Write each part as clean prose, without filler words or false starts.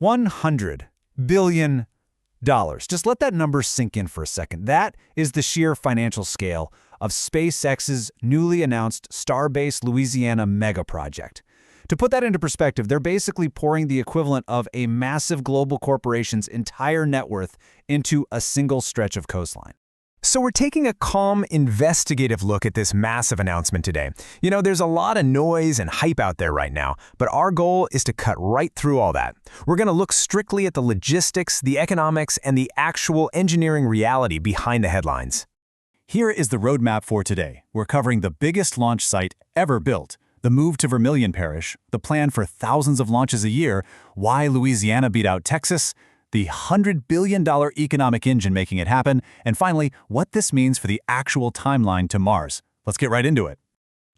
$100 billion. Just let that number sink in for a second. That is the sheer financial scale of SpaceX's newly announced Starbase Louisiana mega project. To put that into perspective, they're basically pouring the equivalent of a massive global corporation's entire net worth into a single stretch of coastline. So we're taking a calm, investigative look at this massive announcement today. You know, there's a lot of noise and hype out there right now, but our goal is to cut right through all that. We're going to look strictly at the logistics, the economics, and the actual engineering reality behind the headlines. Here is the roadmap for today. We're covering the biggest launch site ever built, the move to Vermilion Parish, the plan for thousands of launches a year, why Louisiana beat out Texas, the $100 billion economic engine making it happen, and finally, what this means for the actual timeline to Mars. Let's get right into it.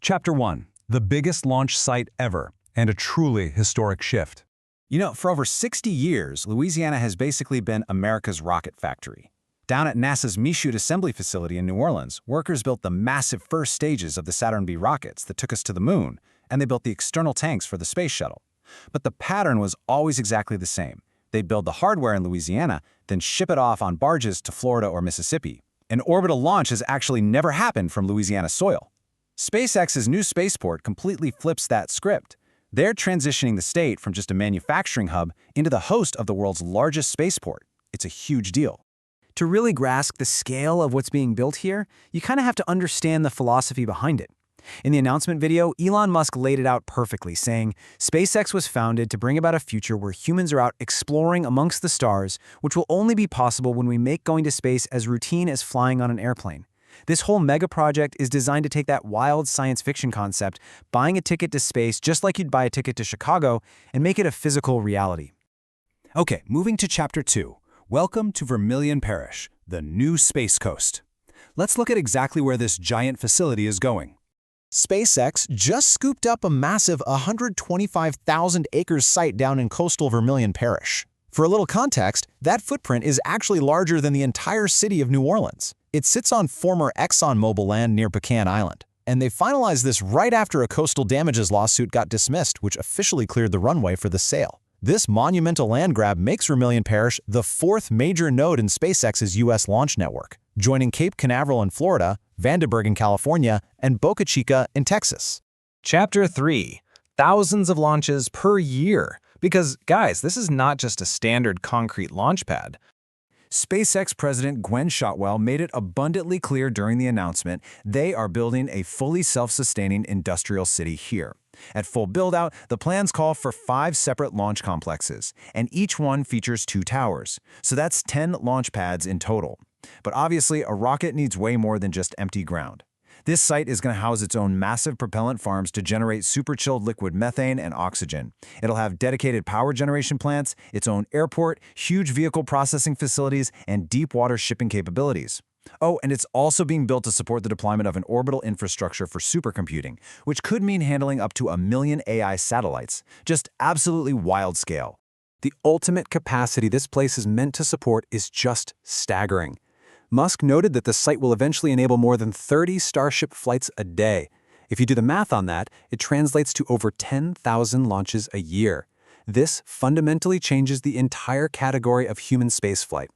Chapter 1. The biggest launch site ever, and a truly historic shift. You know, for over 60 years, Louisiana has basically been America's rocket factory. Down at NASA's Michoud Assembly Facility in New Orleans, workers built the massive first stages of the Saturn V rockets that took us to the moon, and they built the external tanks for the space shuttle. But the pattern was always exactly the same. They'd build the hardware in Louisiana, then ship it off on barges to Florida or Mississippi. An orbital launch has actually never happened from Louisiana soil. SpaceX's new spaceport completely flips that script. They're transitioning the state from just a manufacturing hub into the host of the world's largest spaceport. It's a huge deal. To really grasp the scale of what's being built here, you kind of have to understand the philosophy behind it. In the announcement video, Elon Musk laid it out perfectly, saying, SpaceX was founded to bring about a future where humans are out exploring amongst the stars, which will only be possible when we make going to space as routine as flying on an airplane. This whole mega project is designed to take that wild science fiction concept, buying a ticket to space just like you'd buy a ticket to Chicago, and make it a physical reality. Okay, moving to Chapter 2. Welcome to Vermilion Parish, the new Space Coast. Let's look at exactly where this giant facility is going. SpaceX just scooped up a massive 125,000 acres site down in coastal Vermilion Parish. For a little context, that footprint is actually larger than the entire city of New Orleans. It sits on former ExxonMobil land near Pecan Island, and they finalized this right after a coastal damages lawsuit got dismissed, which officially cleared the runway for the sale. This monumental land grab makes Vermilion Parish the fourth major node in SpaceX's U.S. launch network, joining Cape Canaveral in Florida, Vandenberg in California, and Boca Chica in Texas. Chapter 3. Thousands of launches per year. Because, guys, this is not just a standard concrete launch pad. SpaceX President Gwen Shotwell made it abundantly clear during the announcement they are building a fully self-sustaining industrial city here. At full build-out, the plans call for 5 separate launch complexes, and each one features 2 towers, so that's 10 launch pads in total. But obviously, a rocket needs way more than just empty ground. This site is going to house its own massive propellant farms to generate super-chilled liquid methane and oxygen. It'll have dedicated power generation plants, its own airport, huge vehicle processing facilities, and deep water shipping capabilities. Oh, and it's also being built to support the deployment of an orbital infrastructure for supercomputing, which could mean handling up to 1 million AI satellites. Just absolutely wild scale. The ultimate capacity this place is meant to support is just staggering. Musk noted that the site will eventually enable more than 30 Starship flights a day. If you do the math on that, it translates to over 10,000 launches a year. This fundamentally changes the entire category of human spaceflight.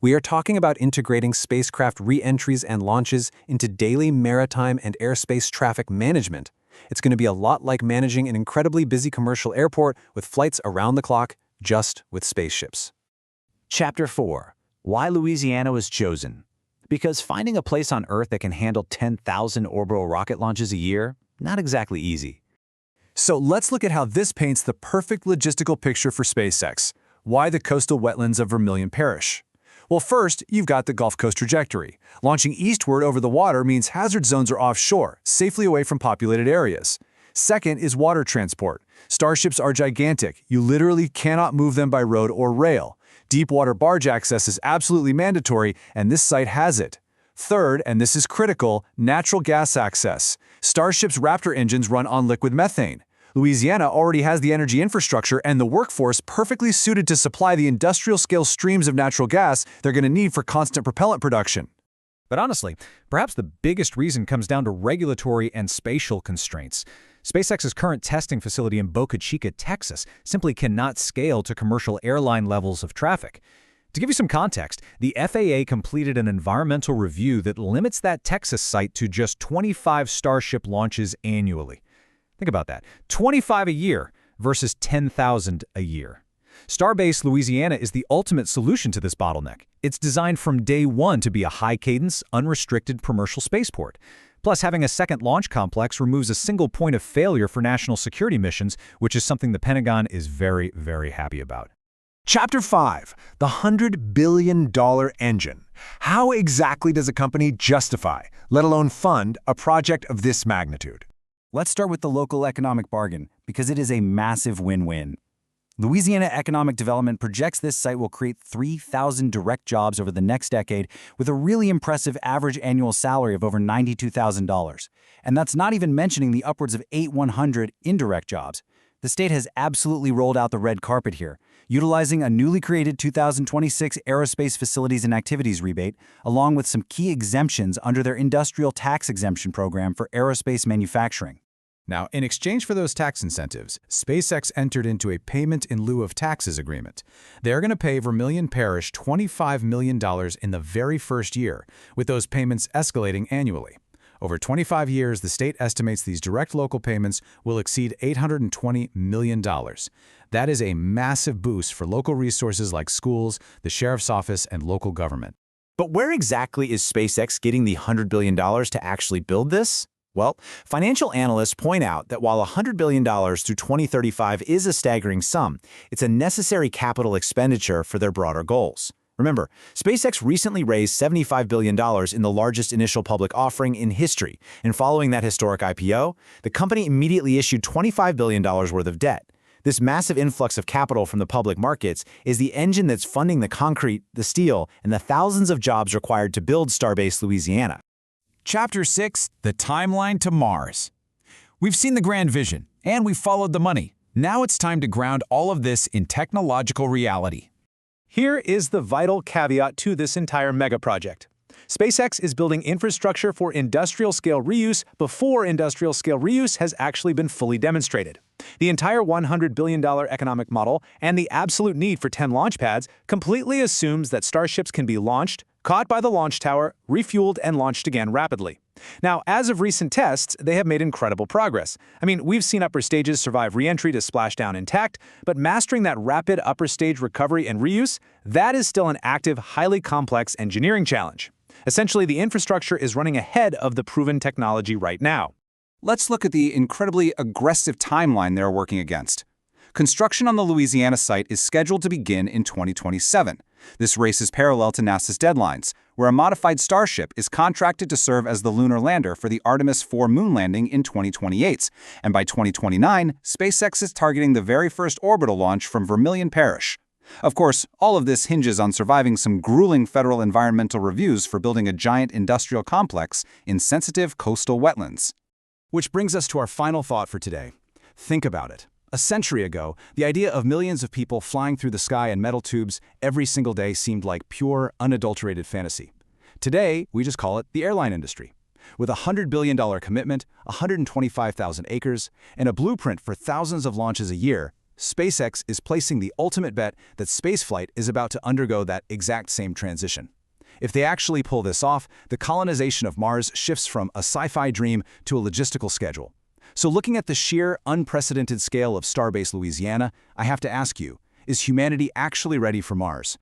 We are talking about integrating spacecraft re-entries and launches into daily maritime and airspace traffic management. It's going to be a lot like managing an incredibly busy commercial airport with flights around the clock, just with spaceships. Chapter 4. Why Louisiana was chosen. Because finding a place on Earth that can handle 10,000 orbital rocket launches a year, not exactly easy. So let's look at how this paints the perfect logistical picture for SpaceX. Why the coastal wetlands of Vermilion Parish? Well, first, you've got the Gulf Coast trajectory. Launching eastward over the water means hazard zones are offshore, safely away from populated areas. Second is water transport. Starships are gigantic. You literally cannot move them by road or rail. Deep water barge access is absolutely mandatory, and this site has it. Third, and this is critical, natural gas access. Starship's Raptor engines run on liquid methane. Louisiana already has the energy infrastructure and the workforce perfectly suited to supply the industrial-scale streams of natural gas they're going to need for constant propellant production. But honestly, perhaps the biggest reason comes down to regulatory and spatial constraints. SpaceX's current testing facility in Boca Chica, Texas, simply cannot scale to commercial airline levels of traffic. To give you some context, the FAA completed an environmental review that limits that Texas site to just 25 Starship launches annually. Think about that. 25 a year versus 10,000 a year. Starbase Louisiana is the ultimate solution to this bottleneck. It's designed from day one to be a high-cadence, unrestricted commercial spaceport. Plus, having a second launch complex removes a single point of failure for national security missions, which is something the Pentagon is very, very happy about. Chapter 5. The $100 billion engine. How exactly does a company justify, let alone fund, a project of this magnitude? Let's start with the local economic bargain, because it is a massive win-win. Louisiana Economic Development projects this site will create 3,000 direct jobs over the next decade with a really impressive average annual salary of over $92,000. And that's not even mentioning the upwards of 8,100 indirect jobs. The state has absolutely rolled out the red carpet here, utilizing a newly created 2026 Aerospace Facilities and Activities rebate, along with some key exemptions under their industrial tax exemption program for aerospace manufacturing. Now, in exchange for those tax incentives, SpaceX entered into a payment in lieu of taxes agreement. They're going to pay Vermilion Parish $25 million in the very first year, with those payments escalating annually. Over 25 years, the state estimates these direct local payments will exceed $820 million. That is a massive boost for local resources like schools, the sheriff's office, and local government. But where exactly is SpaceX getting the $100 billion to actually build this? Well, financial analysts point out that while $100 billion through 2035 is a staggering sum, it's a necessary capital expenditure for their broader goals. Remember, SpaceX recently raised $75 billion in the largest initial public offering in history, and following that historic IPO, the company immediately issued $25 billion worth of debt. This massive influx of capital from the public markets is the engine that's funding the concrete, the steel, and the thousands of jobs required to build Starbase Louisiana. Chapter 6. The Timeline to Mars. We've seen the grand vision, and we've followed the money. Now it's time to ground all of this in technological reality. Here is the vital caveat to this entire mega project. SpaceX is building infrastructure for industrial-scale reuse before industrial-scale reuse has actually been fully demonstrated. The entire $100 billion economic model and the absolute need for 10 launch pads completely assumes that Starships can be launched, caught by the launch tower, refueled, and launched again rapidly. Now, as of recent tests, they have made incredible progress. I mean, we've seen upper stages survive re-entry to splashdown intact, but mastering that rapid upper stage recovery and reuse, that is still an active, highly complex engineering challenge. Essentially, the infrastructure is running ahead of the proven technology right now. Let's look at the incredibly aggressive timeline they're working against. Construction on the Louisiana site is scheduled to begin in 2027. This race is parallel to NASA's deadlines, where a modified Starship is contracted to serve as the lunar lander for the Artemis 4 moon landing in 2028. And by 2029, SpaceX is targeting the very first orbital launch from Vermilion Parish. Of course, all of this hinges on surviving some grueling federal environmental reviews for building a giant industrial complex in sensitive coastal wetlands. Which brings us to our final thought for today. Think about it. A century ago, the idea of millions of people flying through the sky in metal tubes every single day seemed like pure, unadulterated fantasy. Today, we just call it the airline industry. With a $100 billion commitment, 125,000 acres, and a blueprint for thousands of launches a year, SpaceX is placing the ultimate bet that spaceflight is about to undergo that exact same transition. If they actually pull this off, the colonization of Mars shifts from a sci-fi dream to a logistical schedule. So looking at the sheer, unprecedented scale of Starbase Louisiana, I have to ask you, is humanity actually ready for Mars?